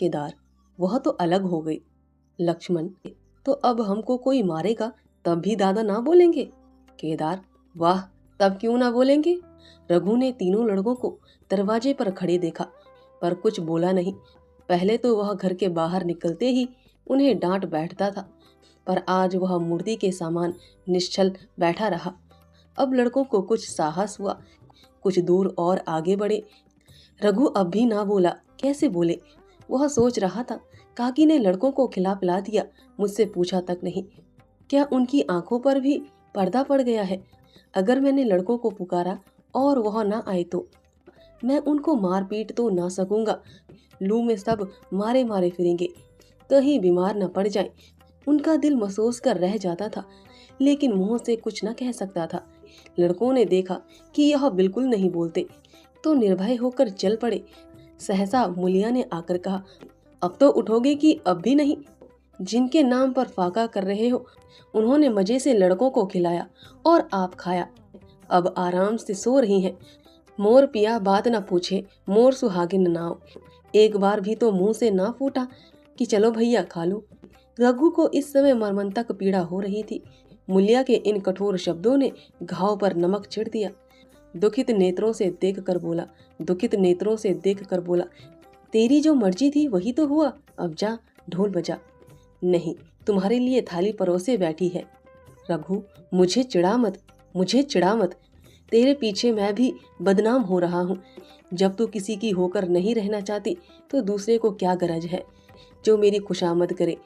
केदार, वह तो अलग हो गई। लक्ष्मण, तो अब हमको कोई मारेगा तब भी दादा ना बोलेंगे? केदार, वाह, तब क्यों ना बोलेंगे? रघु ने तीनों लड़कों को दरवाजे पर खड़े देखा पर कुछ बोला नहीं। पहले तो वह घर के बाहर निकलते ही उन्हें डांट बैठता था, पर आज वह मूर्ति के समान निश्चल बैठा रहा। अब लड़कों को कुछ साहस हुआ, कुछ दूर और आगे बढ़े। रघु अब भी ना बोला, कैसे बोले? वह सोच रहा था, काकी ने लड़कों को खिला पिला दिया, मुझसे पूछा तक नहीं। क्या उनकी आंखों पर भी पर्दा पड़ गया है? अगर मैंने लड़कों को पुकारा और वह ना आए तो मैं उनको मार पीट तो ना सकूंगा। लू में सब मारे मारे फिरेंगे, कहीं बीमार न पड़ जाए। उनका दिल महसूस कर रह जाता था, लेकिन मुंह से कुछ न कह सकता था। लड़कों ने देखा कि यह बिल्कुल नहीं बोलते, तो निर्भय होकर चल पड़े। सहसा मुलिया ने आकर कहा, अब तो उठोगे कि अब भी नहीं? जिनके नाम पर फाका कर रहे हो, उन्होंने मजे से लड़कों को खिलाया और आप खाया, अब आराम से सो रही हैं। मोर पिया बात न पूछे, मोर सुहागिन नाव। एक बार भी तो मुंह से ना फूटा कि चलो भैया खा लो। रघु को इस समय मर्मन्तक पीड़ा हो रही थी। मुलिया के इन कठोर शब्दों ने घाव पर नमक छिड़ दिया। दुखित नेत्रों से देख कर बोला, तेरी जो मर्जी थी वही तो हुआ, अब जा ढोल बजा। नहीं, तुम्हारे लिए थाली परोसे बैठी है। रघु, मुझे चिढ़ा मत। तेरे पीछे मैं भी बदनाम हो रहा हूँ। जब तू किसी की होकर नहीं रहना चाहती तो दूसरे को क्या गरज है जो मेरी खुशामद करे?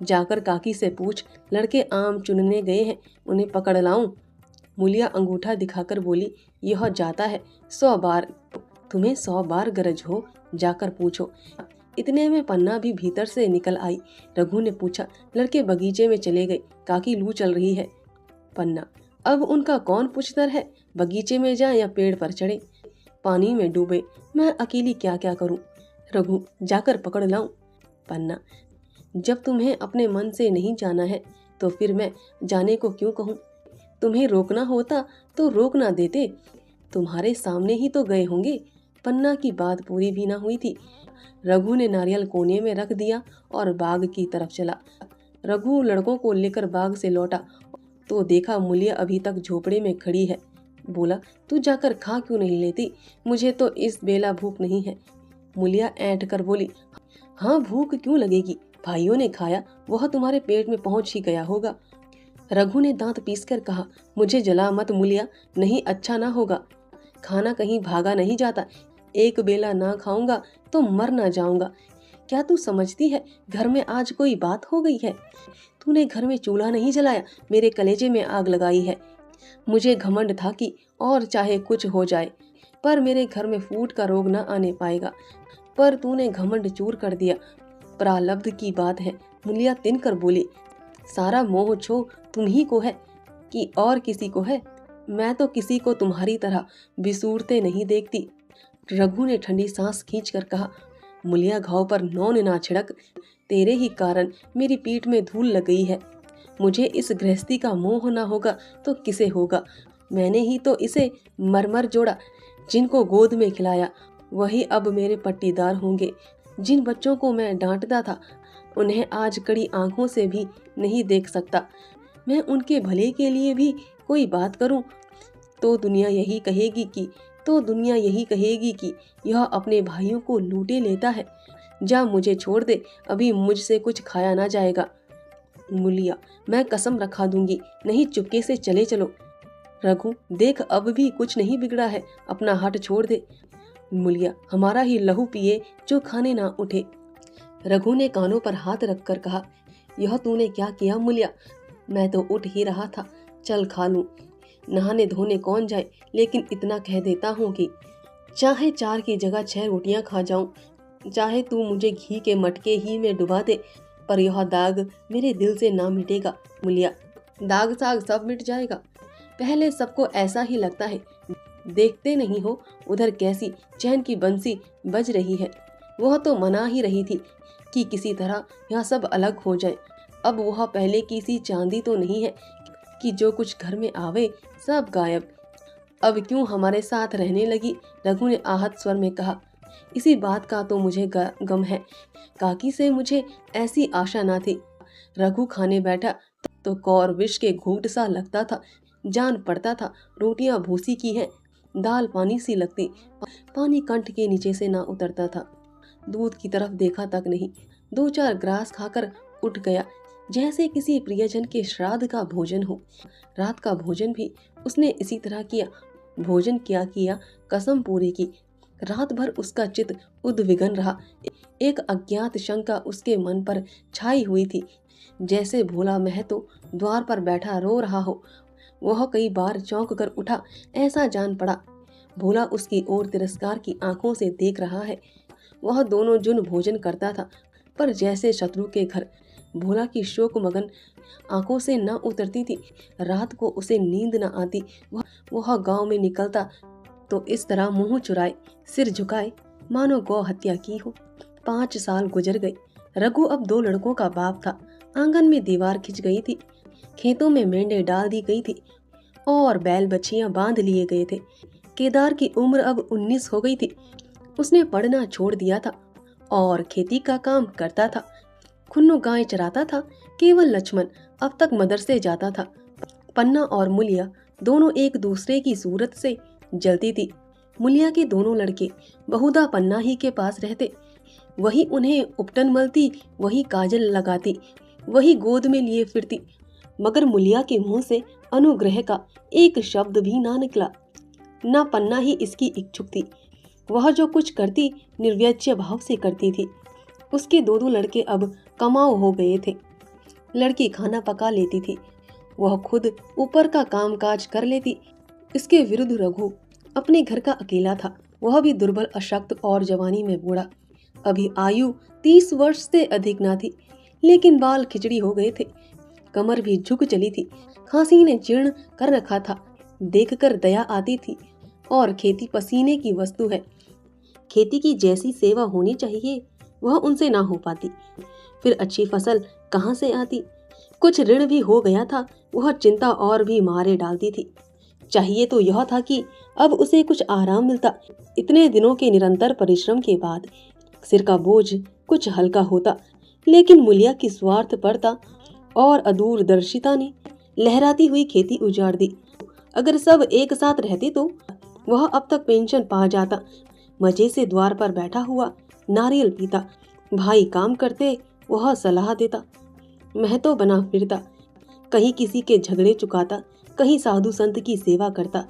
जाकर काकी से पूछ, लड़के आम चुनने गए हैं, उन्हें पकड़ लाऊं? मुलिया अंगूठा दिखाकर बोली, यह जाता है 100 बार। तुम्हें 100 बार गरज हो, जाकर पूछो। इतने में पन्ना भी भीतर से निकल आई। रघु ने पूछा, लड़के बगीचे में चले गए, काकी लू चल रही है। पन्ना, अब उनका कौन पूछतर है, बगीचे में जाए या पेड़ पर चढ़े, पानी में डूबे, मैं अकेली क्या क्या करूं? रघु, जाकर पकड़ लाऊं? पन्ना, जब तुम्हें अपने मन से नहीं जाना है तो फिर मैं जाने को क्यों कहूं? तुम्हें रोकना होता तो रोक ना देते, तुम्हारे सामने ही तो गए होंगे। पन्ना की बात पूरी भी ना हुई थी। रघु ने नारियल कोने में रख दिया और बाग की तरफ चला। रघु लड़कों को लेकर बाग से लौटा तो देखा मुलिया अभी तक झोपड़े में खड़ी है। बोला, तू जाकर खा क्यों नहीं लेती? मुझे तो इस बेला भूख नहीं है। मुलिया ऐंठ कर बोली, हाँ भूख क्यों लगेगी, भाइयों ने खाया, वह तुम्हारे पेट में पहुंच ही गया होगा। रघु ने दांत पीसकर कहा, मुझे जला मत मुलिया, नहीं अच्छा ना होगा। खाना कहीं भागा नहीं जाता, एक बेला ना खाऊंगा तो मर ना जाऊंगा। क्या तू समझती है घर में आज कोई बात हो गई है? तूने घर में चूल्हा नहीं जलाया, मेरे कलेजे में आग लगाई है। मुझे घमंड था कि और चाहे कुछ हो जाए पर मेरे घर में फूट का रोग न आने पाएगा, पर तूने घमंड चूर कर दिया। प्रालब्ध की बात है। मुलिया तिन कर बोली, सारा मोह छो तुम ही को है कि और किसी को है? मैं तो किसी को तुम्हारी तरह बिसूरते नहीं देखती। रघु ने ठंडी सांस खींचकर कहा, मुलिया घाव पर नौन ना छिड़क, तेरे ही कारण मेरी पीठ में धूल लग गई है। मुझे इस गृहस्थी का मोह ना होगा तो किसे होगा? मैंने ही तो इसे मरमर जोड़ा, जिनको गोद में खिलाया वही अब मेरे पट्टीदार होंगे। जिन बच्चों को मैं डांटता था उन्हें आज कड़ी आंखों से भी नहीं देख सकता। मैं उनके भले के लिए भी कोई बात करूं तो दुनिया यही कहेगी कि यह अपने भाइयों को लूटे लेता है। जा मुझे छोड़ दे, अभी मुझसे कुछ खाया ना जाएगा। मुलिया, मैं कसम रखा दूंगी, नहीं चुपके से चले चलो। रघु, देख अब भी कुछ नहीं बिगड़ा है, अपना हट छोड़ दे। मुलिया, हमारा ही लहू पिए जो खाने ना उठे। रघु ने कानों पर हाथ रखकर कहा, यह तूने क्या किया मुलिया? मैं तो उठ ही रहा था, चल खा लूं। नहाने धोने कौन जाए, लेकिन इतना कह देता हूँ कि चाहे 4 की जगह 6 रोटियां खा जाऊं, चाहे तू मुझे घी के मटके ही में डुबा दे, पर यह दाग मेरे दिल से ना मिटेगा। मुलिया, दाग साग सब मिट जाएगा, पहले सबको ऐसा ही लगता है। देखते नहीं हो उधर कैसी चैन की बंसी बज रही है। वह तो मना ही रही थी कि किसी तरह यह सब अलग हो जाए। अब वह पहले की सी चांदी तो नहीं है कि जो कुछ घर में आवे सब गायब। अब क्यों हमारे साथ रहने लगी? रघु ने आहत स्वर में कहा, इसी बात का तो मुझे गम है। काकी से मुझे ऐसी आशा ना थी। रघु खाने बैठा तो कौर विष के घूंट सा लगता था। जान पड़ता था रोटियां भूसी की हैं, दाल पानी सी लगती, पानी कंठ के नीचे से ना उतरता था। दूध की तरफ देखा तक नहीं। 2-4 ग्रास खाकर उठ गया, जैसे किसी प्रियजन के श्राद्ध का भोजन हो। रात का भोजन भी उसने इसी तरह किया। भोजन क्या किया, कसम पूरी की। रात भर उसका चित्त उद्विग्न रहा। एक अज्ञात शंका उसके मन पर छाई हुई थी, जैसे भोला महतो द्वार पर बैठा रो रहा हो। वह कई बार चौंक कर उठा, ऐसा जान पड़ा भोला उसकी ओर तिरस्कार की आंखों से देख रहा है। वह दोनों जुन भोजन करता था, पर जैसे शत्रु के घर। भोला की शोक मगन आंखों से न उतरती थी। रात को उसे नींद न आती। वह गांव में निकलता तो इस तरह मुंह चुराए, सिर झुकाए, मानो गौ हत्या की हो। 5 साल गुजर गए। रघु अब 2 लड़कों का बाप था। आंगन में दीवार खिंच गई थी, खेतों में मेंढे डाल दी गई थी और बैल बच्चियां बांध लिए गए थे। केदार की उम्र अब 19 हो गई थी। उसने पढ़ना छोड़ दिया था और खेती का काम करता था। खुन्नु गाय चराता था। केवल लक्ष्मण अब तक मदरसे जाता था। पन्ना और मुलिया दोनों एक दूसरे की सूरत से जलती थी। मुलिया के दोनों लड़के बहुधा पन्ना ही के पास रहते। वही उन्हें उपटन मलती, वही काजल लगाती, वही गोद में लिए फिरती। मगर मुलिया के मुंह से अनुग्रह का एक शब्द भी ना निकला। ना पन्ना ही इसकी इच्छुक थी। वह जो कुछ करती निर्व्याज्य भाव से करती थी। उसके 2 लड़के अब कमाऊ हो गए थे। लड़की खाना पका लेती थी, वह खुद ऊपर का कामकाज कर लेती। इसके विरुद्ध रघु अपने घर का अकेला था। वह भी दुर्बल, अशक्त और जवानी में बूढ़ा। अभी आयु 30 वर्ष से अधिक ना थी, लेकिन बाल खिचड़ी हो गए थे। कमर भी झुक चली थी। खांसी ने जीर्ण कर रखा था। देखकर दया आती थी। और खेती पसीने की वस्तु है। खेती की जैसी सेवा होनी चाहिए वह उनसे ना हो पाती। फिर अच्छी फसल कहाँ से आती। कुछ ऋण भी हो गया था, वह चिंता और भी मारे डालती थी। चाहिए तो यह था कि अब उसे कुछ आराम मिलता। इतने दिनों के निरंतर परिश्रम के बाद सिर का बोझ कुछ हल्का होता। लेकिन मुलिया की स्वार्थपरता और अदूरदर्शिता ने लहराती हुई खेती उजाड़ दी। अगर सब एक साथ रहते तो वह अब तक पेंशन पा जाता। मजे से द्वार पर बैठा हुआ नारियल पीता। भाई काम करते, वह सलाह देता। महतो बना फिरता, कहीं किसी के झगड़े चुकाता, कहीं साधु संत की सेवा करता।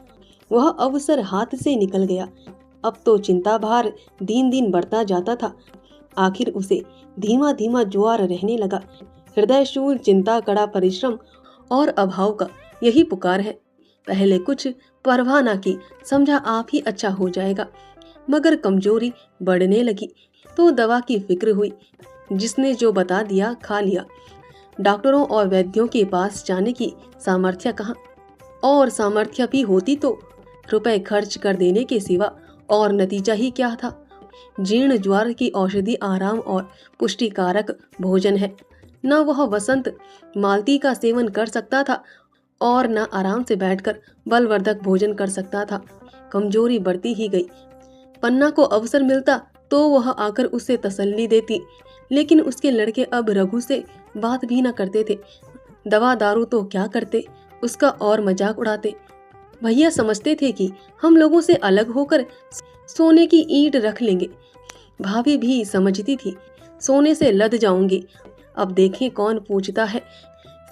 वह अवसर हाथ से निकल गया। अब तो चिंता भार दिन दिन बढ़ता जाता था। आखिर उसे धीमा धीमा ज्वार रहने लगा। हृदय शूल चिंता, कड़ा परिश्रम और अभाव का यही पुकार है। पहले कुछ परवाह न की, समझा आप ही अच्छा हो जाएगा। मगर कमजोरी बढ़ने लगी तो दवा की फिक्र हुई। जिसने जो बता दिया खा लिया। डॉक्टरों और वैद्यों के पास जाने की सामर्थ्य कहाँ, और सामर्थ्य भी होती तो रुपए खर्च कर देने के सिवा और नतीजा ही क्या था। जीर्ण ज्वार की औषधि आराम और पुष्टिकारक भोजन है। न वह वसंत मालती का सेवन कर सकता था और न आराम से बैठकर बलवर्धक भोजन कर सकता था। कमजोरी बढ़ती ही गई। पन्ना को अवसर मिलता तो वह आकर उसे तसल्ली देती, लेकिन उसके लड़के अब रघु से बात भी न करते थे। दवा दारू तो क्या करते, उसका और मजाक उड़ाते। भैया समझते थे कि हम लोगों से अलग होकर सोने की ईंट रख लेंगे। भाभी भी समझती थी, सोने से लद जाऊंगी। अब देखें कौन पूछता है।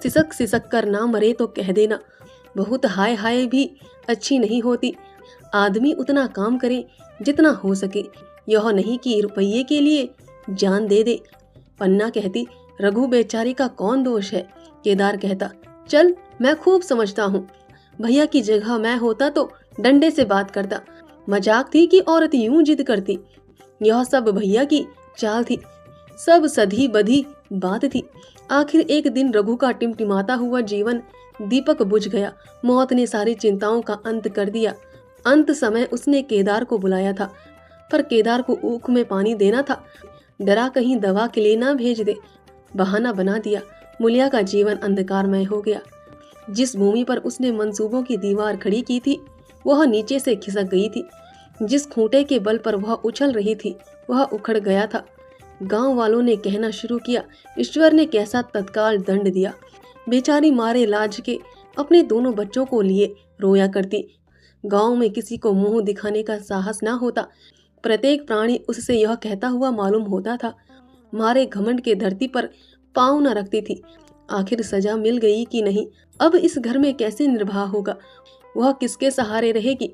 सिसक सिसक कर ना मरे तो कह देना। बहुत हाय हाय भी अच्छी नहीं होती। आदमी उतना काम करे जितना हो सके, यह नहीं कि रुपये के लिए जान दे दे। पन्ना कहती, रघु बेचारी का कौन दोष है। केदार कहता, चल मैं खूब समझता हूँ। भैया की जगह मैं होता तो डंडे से बात करता। मजाक थी कि औरत यूं जिद करती। यह सब भैया की चाल थी, सब सधी बधी बात थी। आखिर एक दिन रघु का टिमटिमाता हुआ जीवन दीपक बुझ गया। मौत ने सारी चिंताओं का अंत कर दिया। अंत समय उसने केदार को बुलाया था, पर केदार को ऊख में पानी देना था। डरा कहीं दवा के लिए ना भेज दे। बहाना बना दिया। मुलिया का जीवन अंधकारमय हो गया। जिस भूमि पर उसने मंसूबों की दीवार खड़ी की थी वह नीचे से खिसक गई थी। जिस खूंटे के बल पर वह उछल रही थी वह उखड़ गया था। गांव वालों ने कहना शुरू किया, ईश्वर ने कैसा तत्काल दंड दिया। बेचारी मारे लाज के अपने दोनों बच्चों को लिए रोया करती। गांव में किसी को मुंह दिखाने का साहस ना होता। प्रत्येक प्राणी उससे यह कहता हुआ मालूम होता था। मारे घमंड के धरती पर पांव न रखती थी। आखिर सजा मिल गई कि नहीं? अब इस घर में कैसे निर्वाह होगा? वह किसके सहारे रहेगी?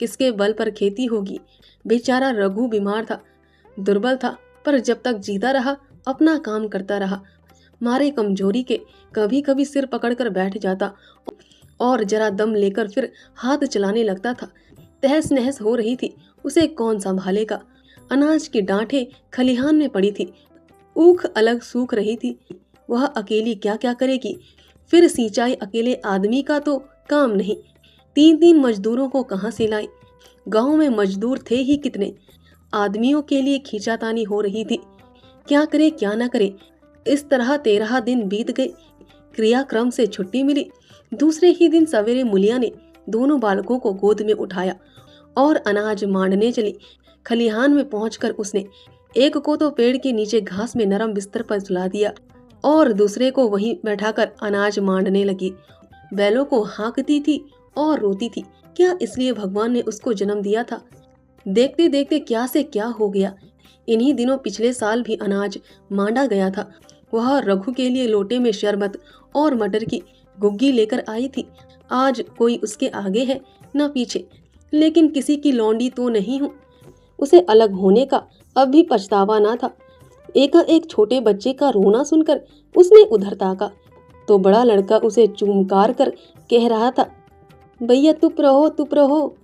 किसके बल पर खेती होगी? बेचारा रघु बीमार था, दुर्बल था, पर जब तक जीता रहा अपना काम करता रहा। मारे कमजोरी के कभी कभी सिर पकड़कर बैठ जाता और जरा दम लेकर फिर हाथ चलाने लगता था। तहस नहस हो रही थी, उसे कौन संभालेगा? अनाज की डांठें खलिहान में पड़ी थी, ऊख अलग सूख रही थी। वह अकेली क्या क्या करेगी? फिर सिंचाई अकेले आदमी का तो काम नहीं, 3-3 मजदूरों को कहाँ से लाई? गांव में मजदूर थे ही कितने। आदमियों के लिए खींचातानी हो रही थी। क्या करे क्या ना करे। इस तरह 13 दिन बीत गए। क्रियाक्रम से छुट्टी मिली। दूसरे ही दिन सवेरे मुलिया ने दोनों बालकों को गोद में उठाया और अनाज मांडने चली। खलिहान में पहुंचकर उसने एक को तो पेड़ के नीचे घास में नरम बिस्तर पर सुला दिया और दूसरे को वहीं बैठाकर अनाज मांडने लगी। बैलों को हाँकती थी और रोती थी। क्या इसलिए भगवान ने उसको जन्म दिया था? देखते देखते क्या से क्या हो गया। इन्हीं दिनों पिछले साल भी अनाज मांडा गया था। वह रघु के लिए लोटे में शरबत और मटर की गुग्गी लेकर आई थी। आज कोई उसके आगे है न पीछे, लेकिन किसी की लौंडी तो नहीं हूँ। उसे अलग होने का अब भी पछतावा न था। एक छोटे बच्चे का रोना सुनकर उसने उधर ताका तो बड़ा लड़का उसे चूमकार कर कह रहा था, भैया चुप रहो चुप रहो।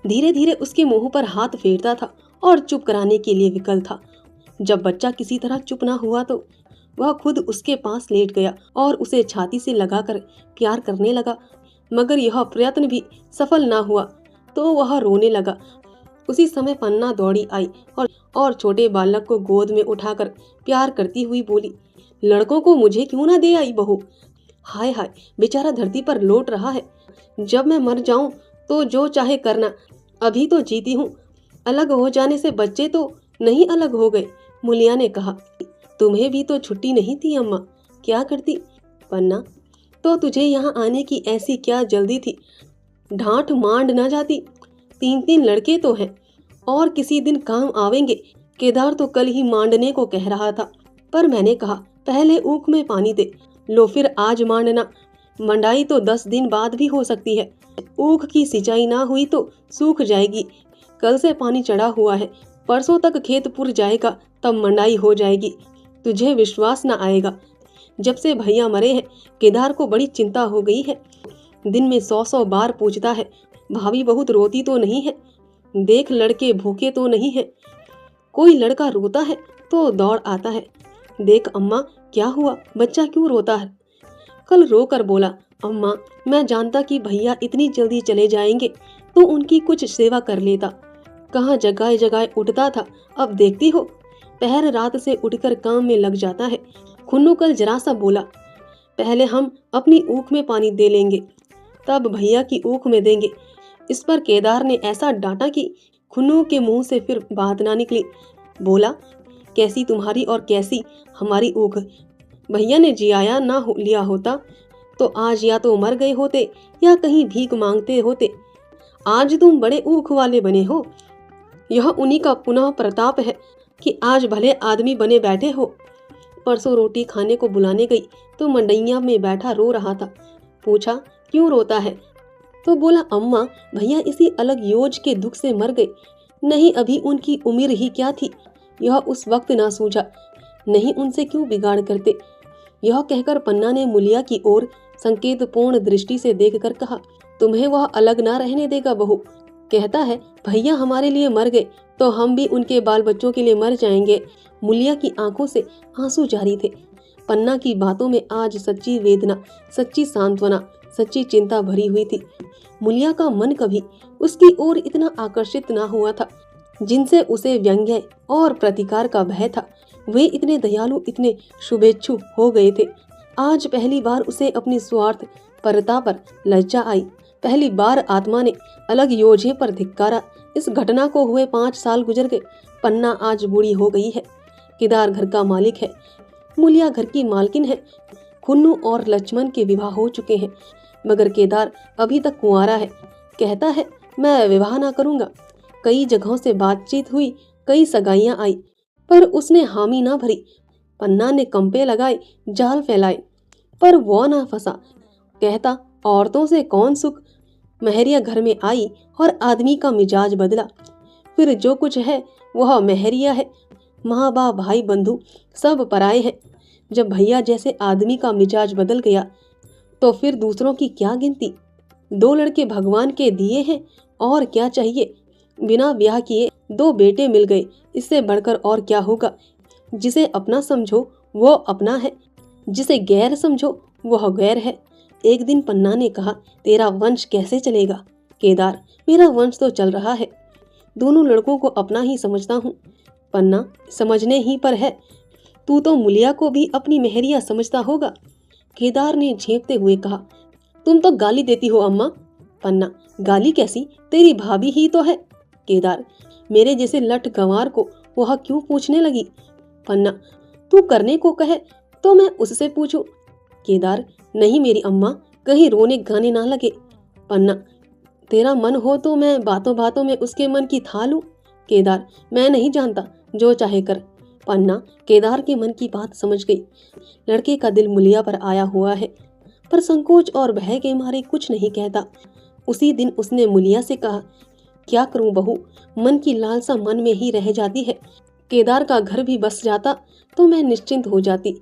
धीरे धीरे उसके मुंह पर हाथ फेरता था और चुप कराने के लिए विकल था। जब बच्चा किसी तरह चुप ना हुआ तो वह खुद उसके पास लेट गया और उसे छाती से लगाकर प्यार करने लगा। मगर यह प्रयत्न भी सफल ना हुआ तो वह रोने लगा। उसी समय पन्ना दौड़ी आई और छोटे बालक को गोद में उठाकर प्यार करती हुई बोली, लड़कों को मुझे क्यों ना दे आई बहू? हाय हाय, बेचारा धरती पर लौट रहा है। जब मैं मर जाऊं तो जो चाहे करना, अभी तो जीती हूँ। अलग हो जाने से बच्चे तो नहीं अलग हो गए। मुलिया ने कहा, तुम्हें भी तो छुट्टी नहीं थी अम्मा, क्या करती? पन्ना, तो तुझे यहाँ आने की ऐसी क्या जल्दी थी? ढांठ मांड ना जाती? 3-3 लड़के तो हैं और किसी दिन काम आवेंगे। केदार तो कल ही मांडने को कह रहा था, पर मैंने कहा पहले ऊख में पानी दे, लो फिर आज मांडना। मंडाई तो 10 दिन बाद भी हो सकती है। ऊख की सिंचाई ना हुई तो सूख जाएगी। कल से पानी चढ़ा हुआ है, परसों तक खेत पुर जाएगा, तब मंडाई हो जाएगी। तुझे विश्वास न आएगा, जब से भैया मरे हैं केदार को बड़ी चिंता हो गई है। दिन में 100 बार पूछता है, भाभी बहुत रोती तो नहीं है? देख लड़के भूखे तो नहीं है? कोई लड़का रोता है तो दौड़ आता है, देख अम्मा क्या हुआ, बच्चा क्यों रोता है? कल रो कर बोला, अम्मा मैं जानता कि भैया इतनी जल्दी चले जाएंगे तो उनकी कुछ सेवा कर लेता। कहाँ जगह जगह उठता था, अब देखती हो पहर रात से उठकर काम में लग जाता है। खुन्नू कल जरा सा बोला, पहले हम अपनी ऊख में पानी दे लेंगे, तब भैया की ऊख में देंगे। इस पर केदार ने ऐसा डांटा कि खुन्नू के मुंह से फिर बात ना निकली। बोला, कैसी तुम्हारी और कैसी हमारी ऊख। भैया ने जियाया ना लिया होता तो आज या तो मर गए होते या कहीं भीख मांगते होते। आज तुम बड़े ऊख वाले बने हो। यह उन्हीं का पुनः प्रताप है कि आज भले आदमी बने बैठे हो। परसों रोटी खाने को बुलाने गई तो मंडैया में बैठा रो रहा था। पूछा, क्यों रोता है? तो बोला, अम्मा भैया इसी अलग योज के दुख से मर गए। नहीं अभी उनकी उम्र ही क्या थी, यह उस वक्त ना सूझा। नहीं उनसे क्यों बिगाड़ करते। यह कहकर पन्ना ने मुलिया की ओर संकेतपूर्ण दृष्टि से देखकर कहा, तुम्हें वह अलग ना रहने देगा बहू। कहता है भैया हमारे लिए मर गए तो हम भी उनके बाल बच्चों के लिए मर जाएंगे। मुलिया की आंखों से आंसू जारी थे। पन्ना की बातों में आज सच्ची वेदना, सच्ची सांत्वना, सच्ची चिंता भरी हुई थी। मुलिया का मन कभी उसकी ओर इतना आकर्षित ना हुआ था, जिनसे उसे व्यंग्य और प्रतिकार का भय था। वे इतने दयालु, इतने शुभेच्छु हो गए थे। आज पहली बार उसे अपनी स्वार्थ परता पर लज्जा आई। पहली बार आत्मा ने अलग योजे पर धिक्कारा। इस घटना को हुए 5 साल गुजर गए। पन्ना आज बूढ़ी हो गई है। केदार घर का मालिक है, मूलिया घर की मालकिन है। खुन्नू और लक्ष्मण के विवाह हो चुके हैं, मगर केदार अभी तक कुंवारा है। कहता है मैं विवाह ना करूंगा। कई जगहों से बातचीत हुई, कई सगाइयां आई, पर उसने हामी ना भरी। पन्ना ने कंपे लगाए, जाल फैलाए, पर वो ना फंसा। कहता औरतों से कौन सुख। महरिया घर में आई और आदमी का मिजाज बदला। फिर जो कुछ है वह महरिया है। माँ बाप भाई बंधु सब पराए हैं। जब भैया जैसे आदमी का मिजाज बदल गया तो फिर दूसरों की क्या गिनती। 2 लड़के भगवान के दिए हैं, और क्या चाहिए। बिना ब्याह किए 2 बेटे मिल गए, इससे बढ़कर और क्या होगा। जिसे अपना समझो वो अपना है, जिसे गैर समझो वह गैर है। एक दिन पन्ना ने कहा, तेरा वंश कैसे चलेगा। केदार, मेरा वंश तो चल रहा है। दोनों लड़कों को अपना ही समझता हूँ। पन्ना, समझने ही पर है। तू तो मूलिया को भी अपनी महरिया समझता होगा। केदार ने झेंपते हुए कहा, तुम तो गाली देती हो अम्मा। पन्ना, गाली कैसी, तेरी भाभी ही तो है। केदार, मेरे जैसे लठ गंवार को वह क्यों पूछने लगी। पन्ना, तू करने को कहे तो मैं उससे पूछूं। केदार, नहीं मेरी अम्मा, कहीं रोने गाने ना लगे। पन्ना, तेरा मन हो तो मैं बातों बातों में उसके मन की था लूं। केदार, मैं नहीं जानता, जो चाहे कर। पन्ना केदार के मन की बात समझ गई। लड़के का दिल मूलिया पर आया हुआ है, पर संकोच और भय के मारे कुछ नहीं कहता। उसी दिन उसने मूलिया से कहा, क्या करूं बहू, मन की लालसा मन में ही रह जाती है। केदार का घर भी बस जाता तो मैं निश्चिंत हो जाती।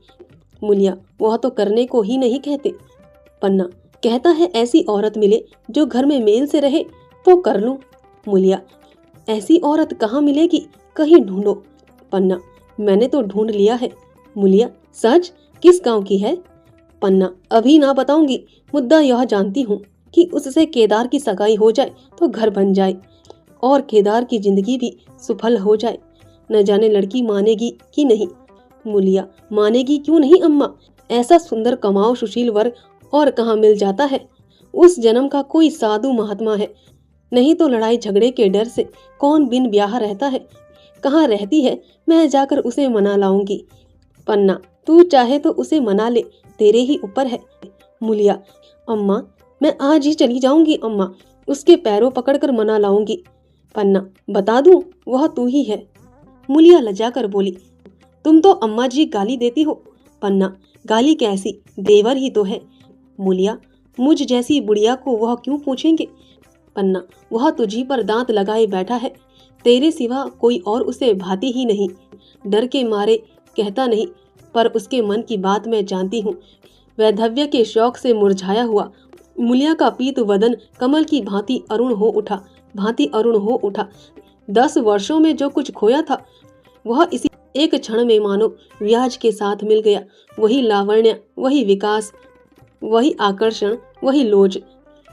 मूलिया, वह तो करने को ही नहीं कहते। पन्ना, कहता है ऐसी औरत मिले जो घर में मेल से रहे तो कर लूं। मूलिया, ऐसी औरत कहाँ मिलेगी, कहीं ढूंढो। पन्ना, मैंने तो ढूंढ लिया है। मूलिया, सच, किस गांव की है। पन्ना, अभी ना बताऊंगी, मुद्दा यह जानती हूँ कि उससे केदार की सगाई हो जाए तो घर बन जाए और केदार की जिंदगी भी सफल हो जाए। न जाने लड़की मानेगी कि नहीं। मूलिया, मानेगी क्यों नहीं अम्मा, ऐसा सुंदर कमाओ सुशील वर और कहाँ मिल जाता है। उस जन्म का कोई साधु महात्मा है, नहीं तो लड़ाई झगड़े के डर से कौन बिन ब्याह रहता है। कहाँ रहती है, मैं जाकर उसे मना लाऊंगी। पन्ना, तू चाहे तो उसे मना ले, तेरे ही ऊपर है। मूलिया, अम्मा, मैं आज ही चली जाऊंगी अम्मा, उसके पैरों पकड़कर मना लाऊंगी। पन्ना, बता दूं, वह तू ही है। मूलिया लजाकर बोली, तुम तो अम्मा जी गाली देती हो। पन्ना, गाली कैसी, देवर ही तो है। मूलिया, मुझ जैसी बुढ़िया को वह क्यों पूछेंगे। पन्ना, वह तुझी पर दांत लगाए बैठा है, तेरे सिवा कोई और उसे भाती ही नहीं। डर के मारे कहता नहीं, पर उसके मन की बात मैं जानती हूँ। वैधव्य के शौक से मुरझाया हुआ मूलिया का पीत वदन कमल की भांति अरुण हो उठा। 10 वर्षों में जो कुछ खोया था वह इसी एक क्षण में मानो व्याज के साथ मिल गया। वही लावण्य, वही विकास, वही आकर्षण, वही लोज।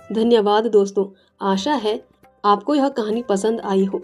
धन्यवाद दोस्तों, आशा है आपको यह कहानी पसंद आई हो।